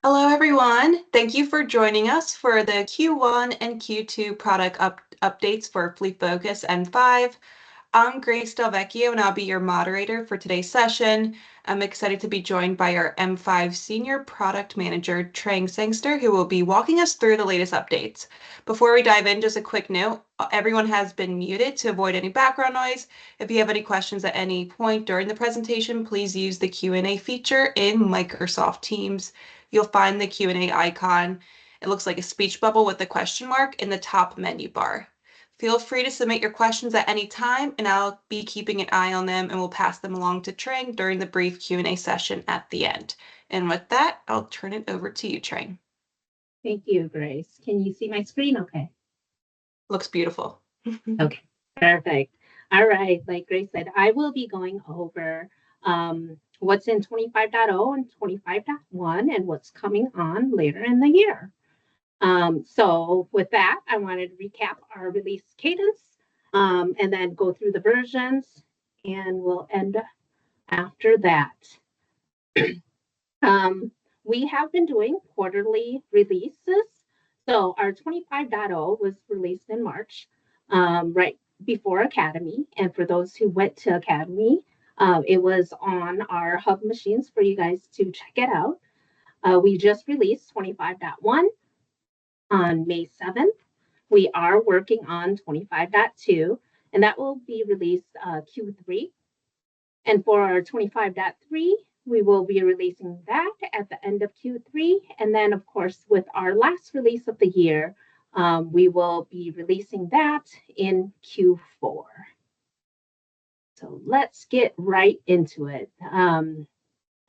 Hello, everyone. Thank you for joining us for the Q1 and Q2 product updates for Fleet Focus N5. I'm Grace Delvecchio, and I'll be your moderator for today's session. I'm excited to be joined by our M5 Senior Product Manager, Trang Sangster, who will be walking us through the latest updates. Before we dive in, just a quick note, everyone has been muted to avoid any background noise. If you have any questions at any point during the presentation, please use the Q&A feature in Microsoft Teams. You'll find the Q&A icon. It looks like a speech bubble with a question mark in the top menu bar. Feel free to submit your questions at any time, and I'll be keeping an eye on them and will pass them along to Trang during the brief Q&A session at the end. And with that, I'll turn it over to you, Trang. Thank you, Grace. Can you see my screen okay? Looks beautiful. Okay, perfect. All right, like Grace said, I will be going over what's in 25.0 and 25.1 and what's coming on later in the year. So with that, I wanted to recap our release cadence and then go through the versions, and we'll end after that. We have been doing quarterly releases. So our 25.0 was released in March, right before Academy. And for those who went to Academy, it was on our hub machines for you guys to check it out. We just released 25.1 on May 7th. We are working on 25.2, and that will be released Q3. And for our 25.3, we will be releasing that at the end of Q3. And then, of course, with our last release of the year, we will be releasing that in Q4. So let's get right into it.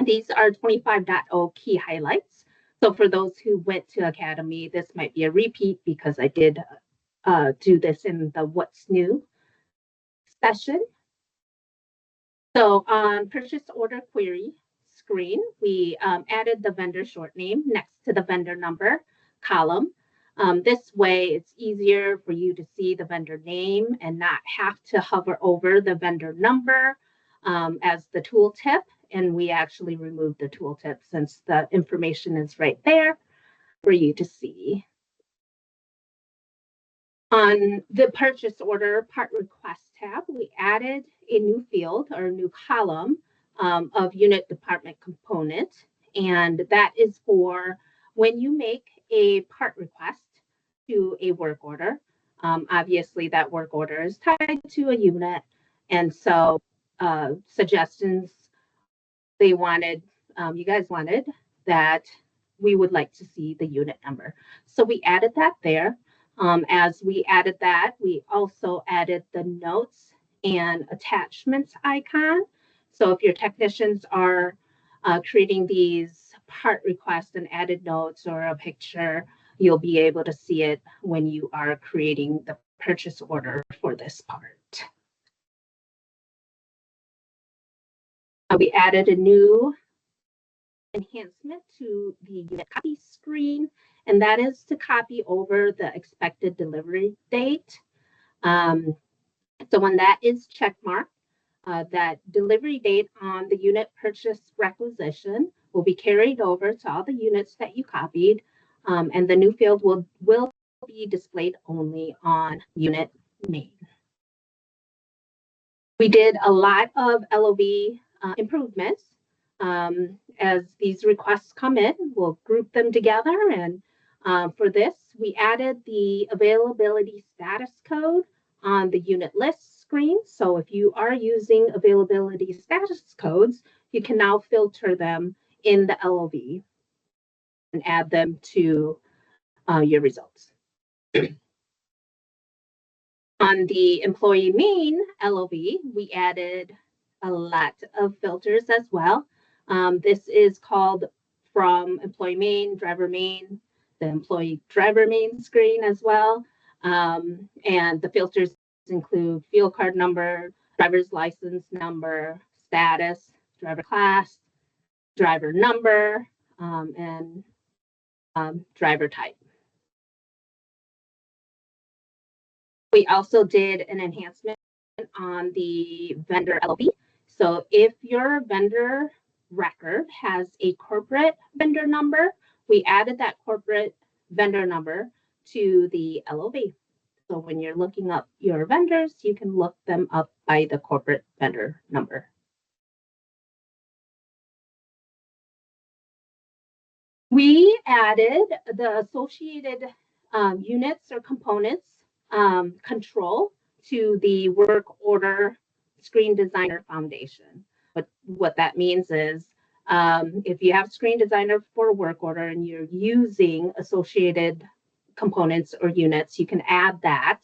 These are 25.0 key highlights. So for those who went to Academy, this might be a repeat because I did do this in the What's New session. So on purchase order query screen, we added the vendor short name next to the vendor number column. This way, it's easier for you to see the vendor name and not have to hover over the vendor number as the tooltip. And we actually removed the tooltip since the information is right there for you to see. On the purchase order part request tab, we added a new field or a new column of unit department component. And that is for when you make a part request to a work order. Obviously, that work order is tied to a unit. And so suggestions you guys wanted that we would like to see the unit number. So we added that there. As we added that, we also added the notes and attachments icon. So if your technicians are creating these part requests and added notes or a picture, you'll be able to see it when you are creating the purchase order for this part. We added a new enhancement to the unit copy screen, and that is to copy over the expected delivery date. So when that is checkmarked, that delivery date on the unit purchase requisition will be carried over to all the units that you copied, and the new field will be displayed only on unit name. We did a lot of LOB improvements. As these requests come in, we'll group them together. And for this, we added the availability status code on the unit list screen. So if you are using availability status codes, you can now filter them in the LOB and add them to your results. On the employee main LOB, we added a lot of filters as well. This is called from employee main, driver main, the employee driver main screen as well. And the filters include field card number, driver's license number, status, driver class, driver number, and driver type. We also did an enhancement on the vendor LOB. So if your vendor record has a corporate vendor number we added that corporate vendor number to the LOB. So when you're looking up your vendors, you can look them up by the corporate vendor number. We added the associated units or components control to the work order screen designer foundation. But what that means is if you have screen designer for work order and you're using associated components or units, you can add that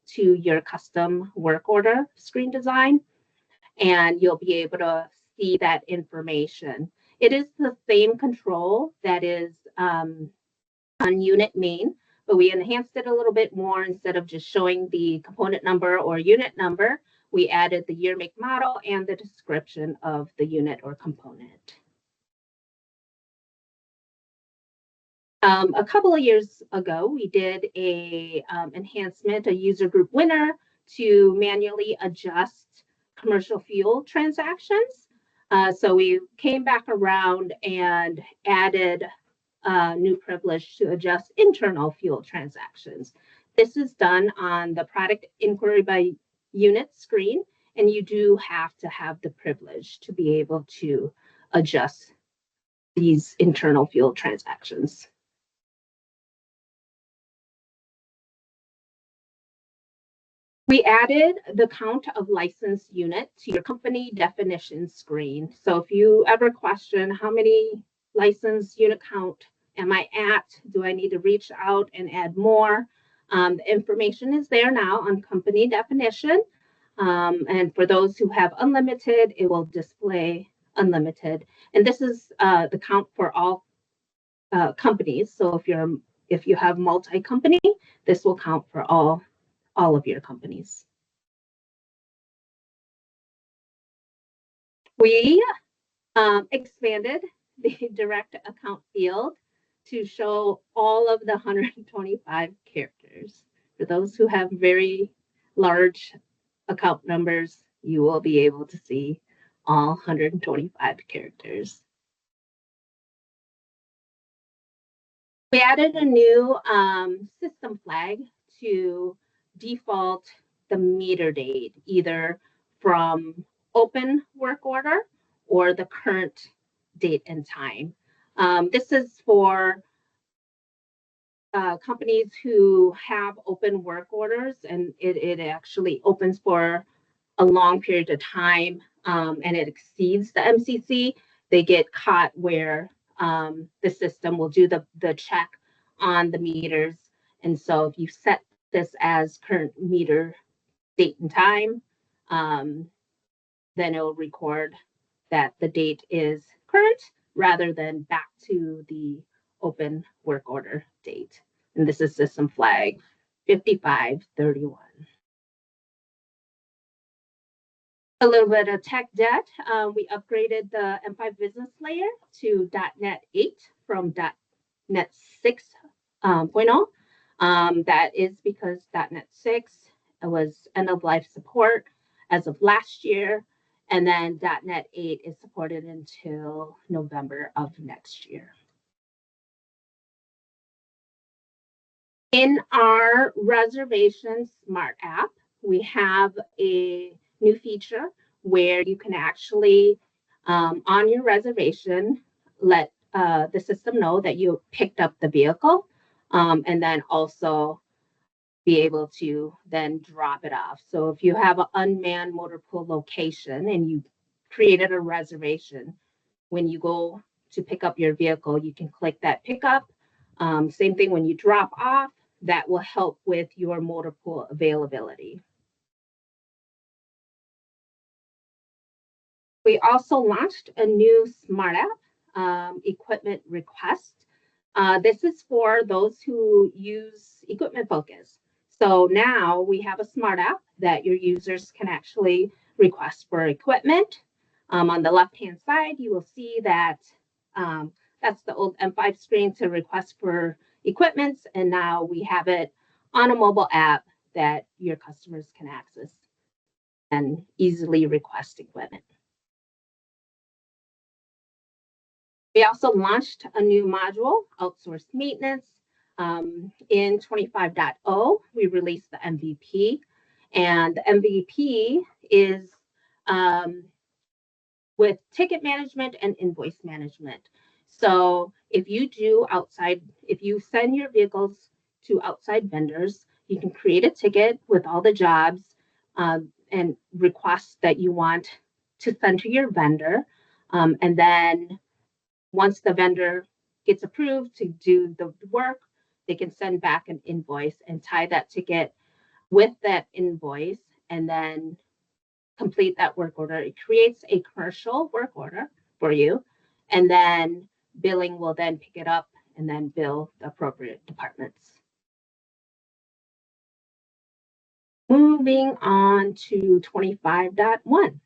to your custom work order screen design, and you'll be able to see that information. It is the same control that is on unit main, but we enhanced it a little bit more. Instead of just showing the component number or unit number, we added the year, make, model, and the description of the unit or component. A couple of years ago, we did a enhancement, a user group winner, to manually adjust commercial fuel transactions. So we came back around and added a new privilege to adjust internal fuel transactions. This is done on the product inquiry by unit screen, and you do have to have the privilege to be able to adjust these internal fuel transactions. We added the count of licensed unit to your company definition screen. So if you ever question how many licensed unit count am I at, do I need to reach out and add more? The information is there now on company definition. And for those who have unlimited, it will display unlimited. And this is the count for all companies. So if you have multi-company, this will count for all of your companies. We expanded the direct account field to show all of the 125 characters. For those who have very large account numbers, you will be able to see all 125 characters. We added a new system flag to default the meter date, either from open work order or the current date and time. This is for companies who have open work orders, and it actually opens for a long period of time, and it exceeds the MCC. They get caught where the system will do the check on the meters. And so if you set this as current meter date and time, then it'll record that the date is current rather than back to the open work order date. And this is system flag 5531. A little bit of tech debt. We upgraded the M5 business layer to .NET 8 from .NET 6.0. That is because .NET 6 was end of life support as of last year, and then .NET 8 is supported until November of next year. In our reservation smart app, we have a new feature where you can actually, on your reservation, let the system know that you picked up the vehicle, and then also be able to then drop it off. So if you have an unmanned motor pool location and you created a reservation, when you go to pick up your vehicle, you can click that pickup. Same thing when you drop off, that will help with your motor pool availability. We also launched a new smart app, equipment request. This is for those who use Equipment Focus. So now we have a smart app that your users can actually request for equipment. On the left-hand side, you will see that that's the old M5 screen to request for equipment, and now we have it on a mobile app that your customers can access and easily request equipment. We also launched a new module, outsourced maintenance. In 25.0, we released the MVP, and the MVP is with ticket management and invoice management. So if you send your vehicles to outside vendors, you can create a ticket with all the jobs and requests that you want to send to your vendor. And then once the vendor gets approved to do the work, they can send back an invoice and tie that ticket with that invoice and then complete that work order. It creates a commercial work order for you, and then billing will then pick it up and then bill the appropriate departments. Moving on to 25.1.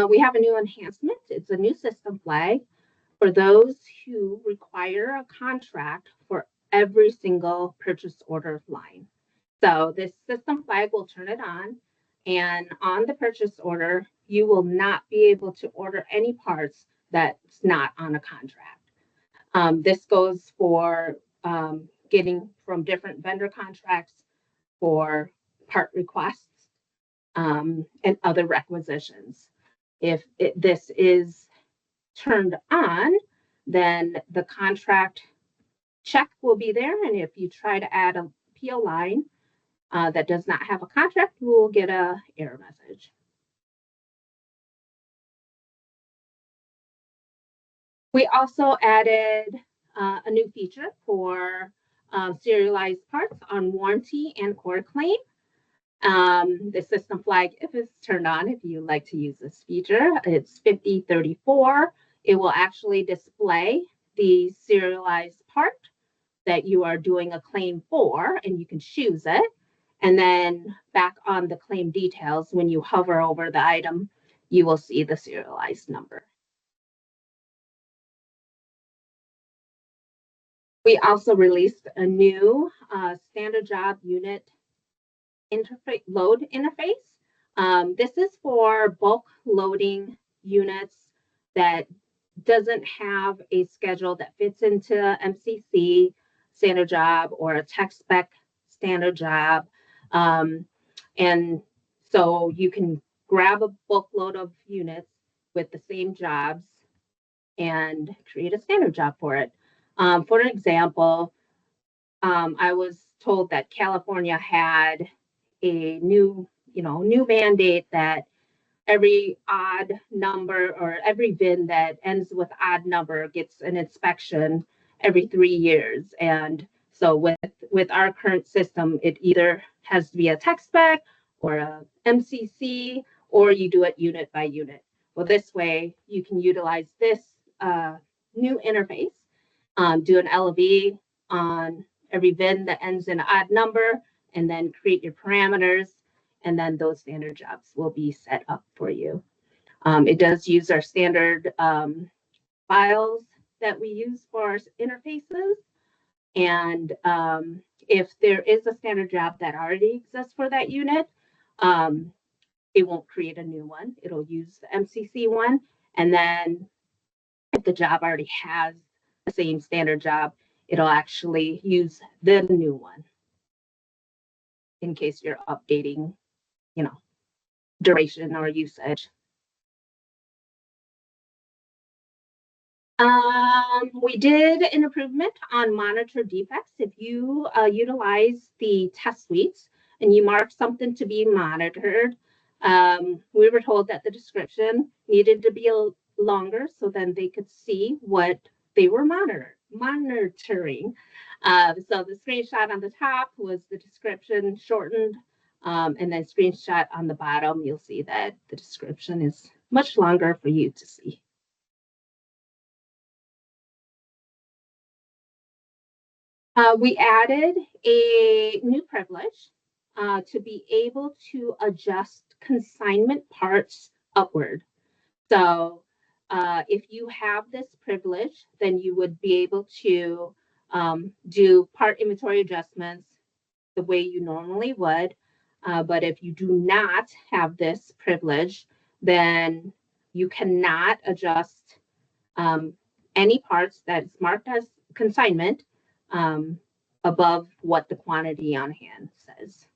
We have a new enhancement. It's a new system flag for those who require a contract for every single purchase order line. So this system flag will turn it on, and on the purchase order, you will not be able to order any parts that's not on a contract. This goes for getting from different vendor contracts for part requests and other requisitions. If this is turned on, then the contract check will be there. And if you try to add a PO line that does not have a contract, you will get an error message. We also added a new feature for serialized parts on warranty and core claim. The system flag, if it's turned on, if you like to use this feature, it's 5034. It will actually display the serialized part that you are doing a claim for, and you can choose it. And then back on the claim details, when you hover over the item, you will see the serialized number. We also released a new standard job unit load interface. This is for bulk loading units that doesn't have a schedule that fits into MCC standard job or a tech spec standard job. And so you can grab a bulk load of units with the same jobs and create a standard job for it. For example, I was told that California had a new mandate that every odd number or every VIN that ends with odd number gets an inspection every 3 years. And so with our current system, it either has to be a tech spec or a MCC, or you do it unit by unit. Well, this way you can utilize this new interface, do an LV on every VIN that ends in an odd number, and then create your parameters, and then those standard jobs will be set up for you. It does use our standard files that we use for our interfaces. And if there is a standard job that already exists for that unit, it won't create a new one. It'll use the MCC one. And then if the job already has the same standard job, it'll actually use the new one in case you're updating, duration or usage. We did an improvement on monitor defects. If you utilize the test suites and you mark something to be monitored, we were told that the description needed to be longer so then they could see what they were monitoring. So the screenshot on the top was the description shortened, and then screenshot on the bottom, you'll see that the description is much longer for you to see. We added a new privilege to be able to adjust consignment parts upward. So if you have this privilege, then you would be able to do part inventory adjustments the way you normally would. But if you do not have this privilege, then You cannot adjust any parts that's marked as consignment above what the quantity on hand says.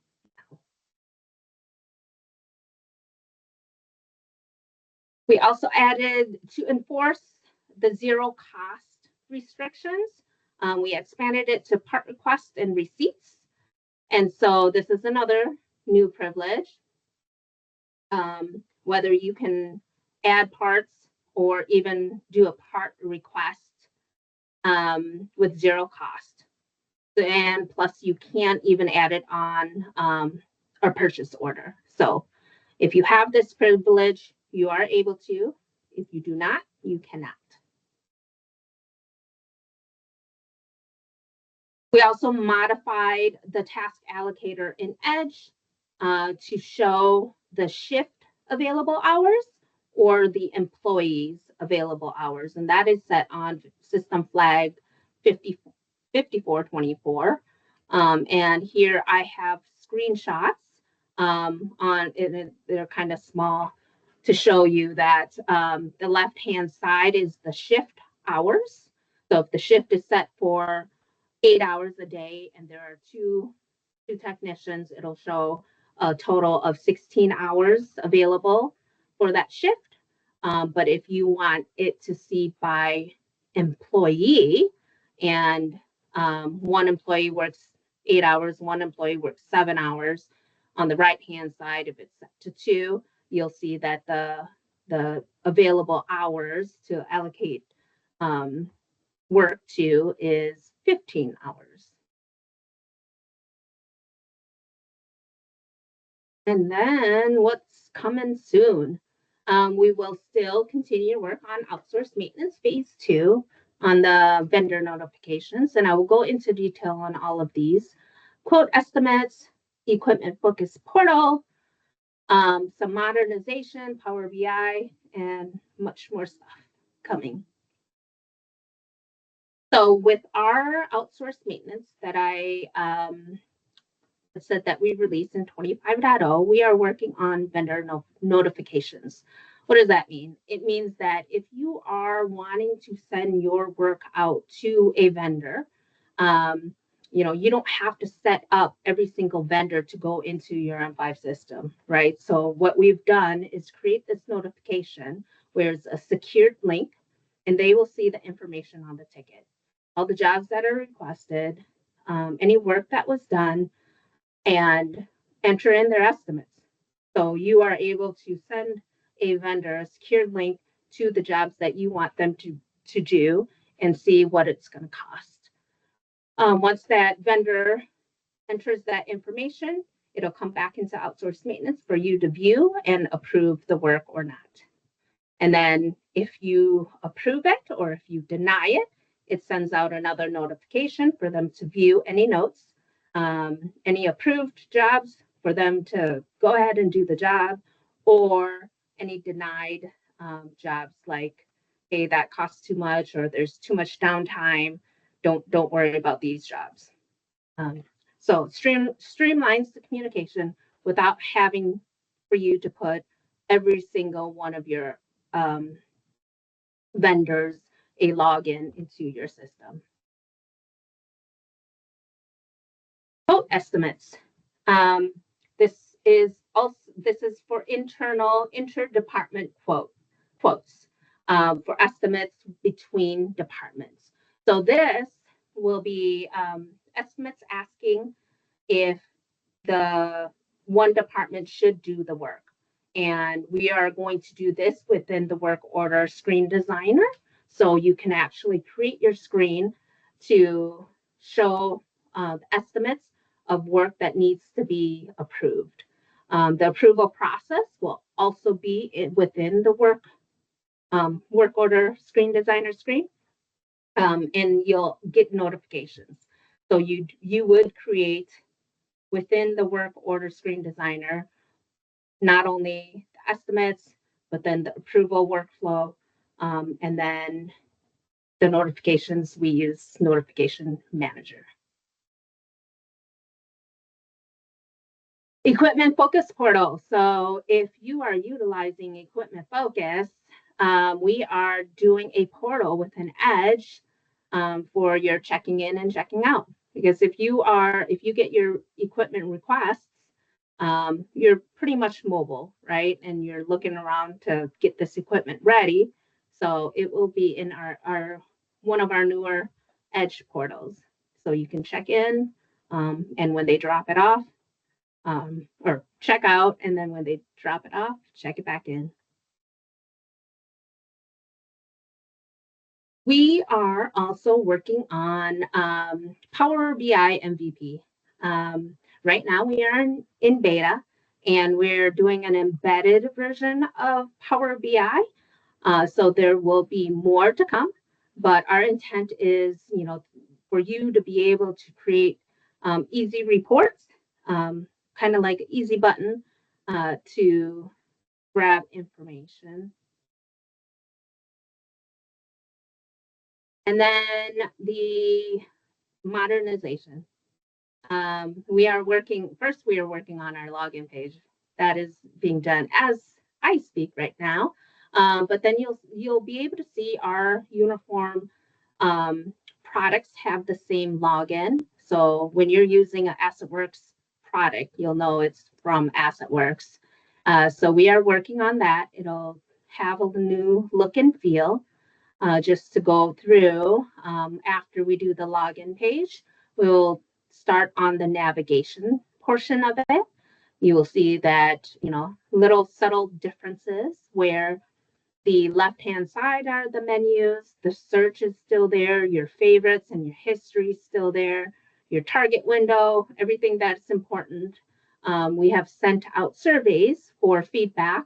We also added to enforce the zero cost restrictions. We expanded it to part requests and receipts. And so this is another new privilege. Whether you can add parts or even do a part request with zero cost. And plus you can't even add it on a purchase order. So if you have this privilege, you are able to. If you do not, you cannot. We also modified the task allocator in Edge to show the shift available hours or the employees available hours. And that is set on system flag 5424. And here I have screenshots on it. They're kind of small to show you that the left-hand side is the shift hours. So if the shift is set for 8 hours a day and there are two technicians, it'll show a total of 16 hours available for that shift. But if you want it to see by employee and one employee works 8 hours, one employee works 7 hours, on the right hand side, if it's set to 2, you'll see that the available hours to allocate work to is 15 hours. And then what's coming soon? We will still continue to work on outsourced maintenance phase 2 on the vendor notifications, and I will go into detail on all of these. Quote estimates, equipment focus portal, some modernization, Power BI, and much more stuff coming. So with our outsourced maintenance that I said that we released in 25.0, we are working on vendor notifications. What does that mean? It means that if you are wanting to send your work out to a vendor, you don't have to set up every single vendor to go into your M5 system, right? So what we've done is create this notification where it's a secured link, and they will see the information on the ticket, all the jobs that are requested, any work that was done, and enter in their estimates. So you are able to send a vendor a secured link to the jobs that you want them to do and see what it's going to cost. Once that vendor enters that information, it'll come back into outsourced maintenance for you to view and approve the work or not. And then if you approve it or if you deny it, it sends out another notification for them to view any notes, any approved jobs for them to go ahead and do the job, or any denied jobs like, hey, that costs too much or there's too much downtime. Don't worry about these jobs. So streamlines the communication without having for you to put every single one of your vendors a login into your system. Quote estimates. This is for internal interdepartment quotes for estimates between departments. So this will be estimates asking if the one department should do the work. And we are going to do this within the work order screen designer. So you can actually create your screen to show estimates of work that needs to be approved. The approval process will also be within the work order screen designer screen, and you'll get notifications. So you would create within the work order screen designer not only the estimates, but then the approval workflow, and then the notifications. We use Notification Manager. Equipment Focus Portal. So if you are utilizing Equipment Focus, we are doing a portal within Edge for your checking in and checking out. Because if you get your equipment requests, you're pretty much mobile, right? And you're looking around to get this equipment ready. So it will be in our one of our newer Edge portals. So you can check in, and when they drop it off, or check out, and then when they drop it off, check it back in. We are also working on Power BI MVP. Right now we are in beta, and we're doing an embedded version of Power BI. So there will be more to come, but our intent is, for you to be able to create easy reports, kind of like easy button to grab information. And then the modernization. We are working on our login page. That is being done as I speak right now. But then you'll be able to see our uniform products have the same login. So when you're using an AssetWorks product, you'll know it's from AssetWorks. So we are working on that. It'll have a new look and feel. Just to go through, after we do the login page, we'll start on the navigation portion of it. You will see that, little subtle differences where the left-hand side are the menus, the search is still there, your favorites and your history is still there, your target window, everything that's important. We have sent out surveys for feedback.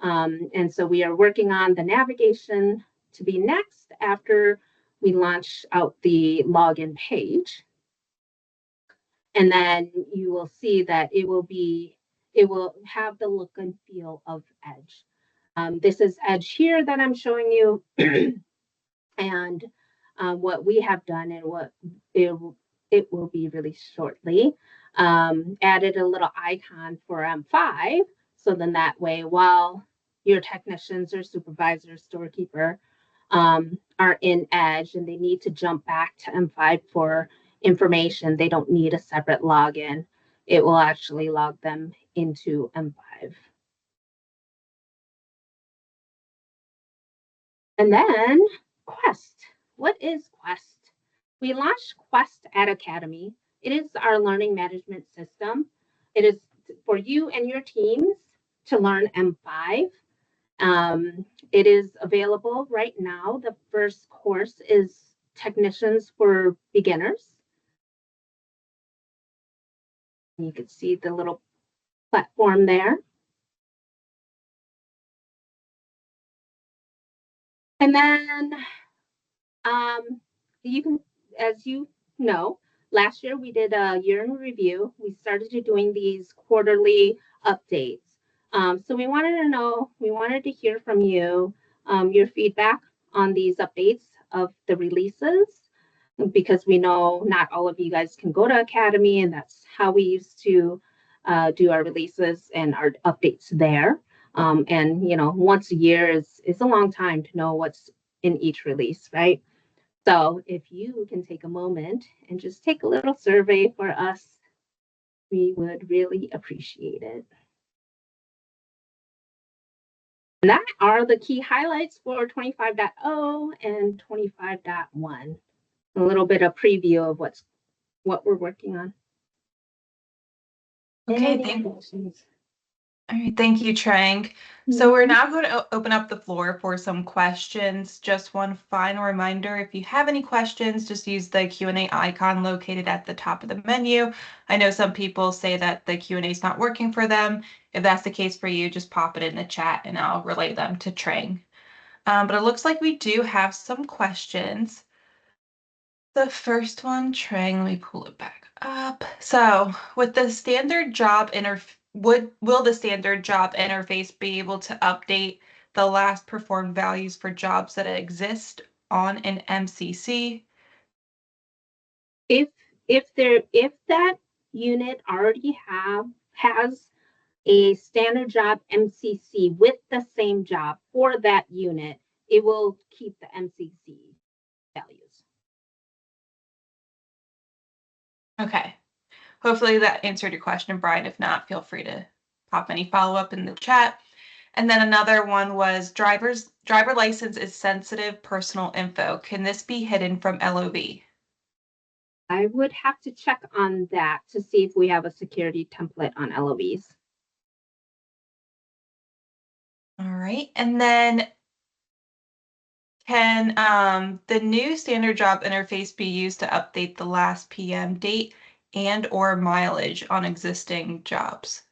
And so we are working on the navigation to be next after we launch out the login page. And then you will see that it will have the look and feel of Edge. This is Edge here that I'm showing you. And what we have done and what it will be released shortly, added a little icon for M5. So then that way, while your technicians or supervisor, storekeeper are in Edge and they need to jump back to M5 for information, they don't need a separate login. It will actually log them into M5. And then Quest. What is Quest? We launched Quest at Academy. It is our learning management system. It is for you and your teams to learn M5. It is available right now. The first course is Technicians for Beginners. You can see the little platform there. And then you can, as you know, last year we did a year in review. We started doing these quarterly updates. So we wanted to hear from you, your feedback on these updates of the releases, because we know not all of you guys can go to Academy, and that's how we used to do our releases and our updates there. And once a year is a long time to know what's in each release, right? So if you can take a moment and just take a little survey for us, we would really appreciate it. And that are the key highlights for 25.0 and 25.1. A little bit of preview of what we're working on. Okay, thank you. All right, thank you, Trang. So we're now going to open up the floor for some questions. Just one final reminder, if you have any questions, just use the Q&A icon located at the top of the menu. I know some people say that the Q&A is not working for them. If that's the case for you, just pop it in the chat and I'll relay them to Trang. But it looks like we do have some questions. The first one, Trang, let me pull it back up. So with the standard job will the standard job interface be able to update the last performed values for jobs that exist on an MCC? If that unit already has a standard job MCC with the same job for that unit, it will keep the MCC values. Okay. Hopefully that answered your question, Brian. If not, feel free to pop any follow-up in the chat. And then another one was driver license is sensitive personal info. Can this be hidden from LOV? I would have to check on that to see if we have a security template on LOVs. All right. And then can the new standard job interface be used to update the last PM date and or mileage on existing jobs?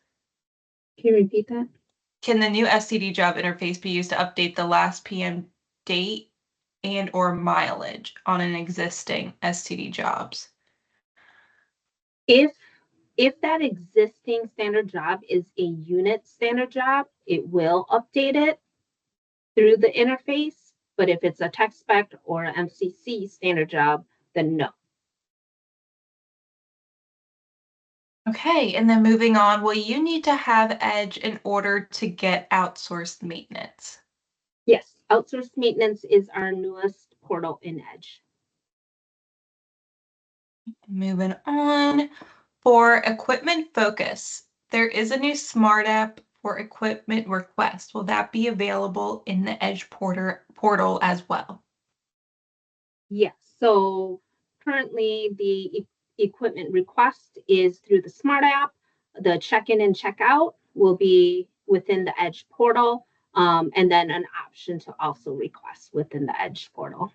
Can you repeat that? Can the new STD job interface be used to update the last PM date and or mileage on an existing STD jobs? If that existing standard job is a unit standard job, it will update it through the interface. But if it's a tech spec or an MCC standard job, then no. Okay, and then moving on, will you need to have Edge in order to get outsourced maintenance? Yes, outsourced maintenance is our newest portal in Edge. Moving on, for equipment focus, there is a new smart app for equipment request. Will that be available in the Edge portal as well? Yes, so currently the equipment request is through the Smart app. The check-in and check-out will be within the Edge portal, and then an option to also request within the Edge portal.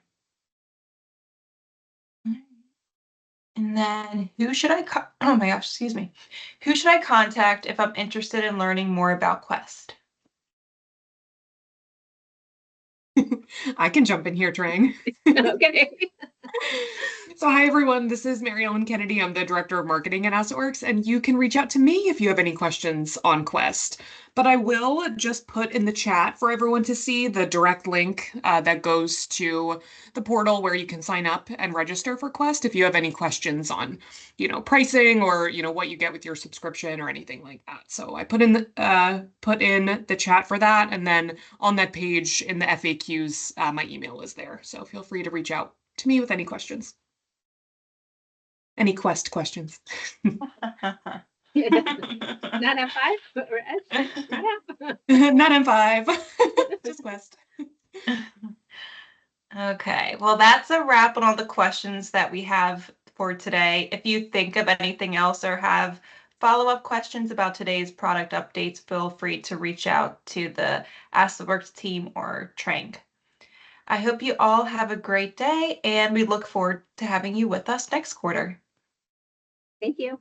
And then who should I oh my gosh, excuse me. Who should I contact if I'm interested in learning more about Quest? I can jump in here, Trang. Okay. So hi everyone, this is Mary Ellen Kennedy. I'm the Director of Marketing at AssetWorks, and you can reach out to me if you have any questions on Quest. But I will just put in the chat for everyone to see the direct link that goes to the portal where you can sign up and register for Quest if you have any questions on, pricing or, what you get with your subscription or anything like that. So I put in the chat for that, and then on that page in the FAQs, my email is there. So feel free to reach out to me with any questions. Any Quest questions? Not M5 or Edge? Not M5, just Quest. Okay, well, that's a wrap on all the questions that we have for today. If you think of anything else or have follow-up questions about today's product updates, feel free to reach out to the AssetWorks team or Trang. I hope you all have a great day, and we look forward to having you with us next quarter. Thank you.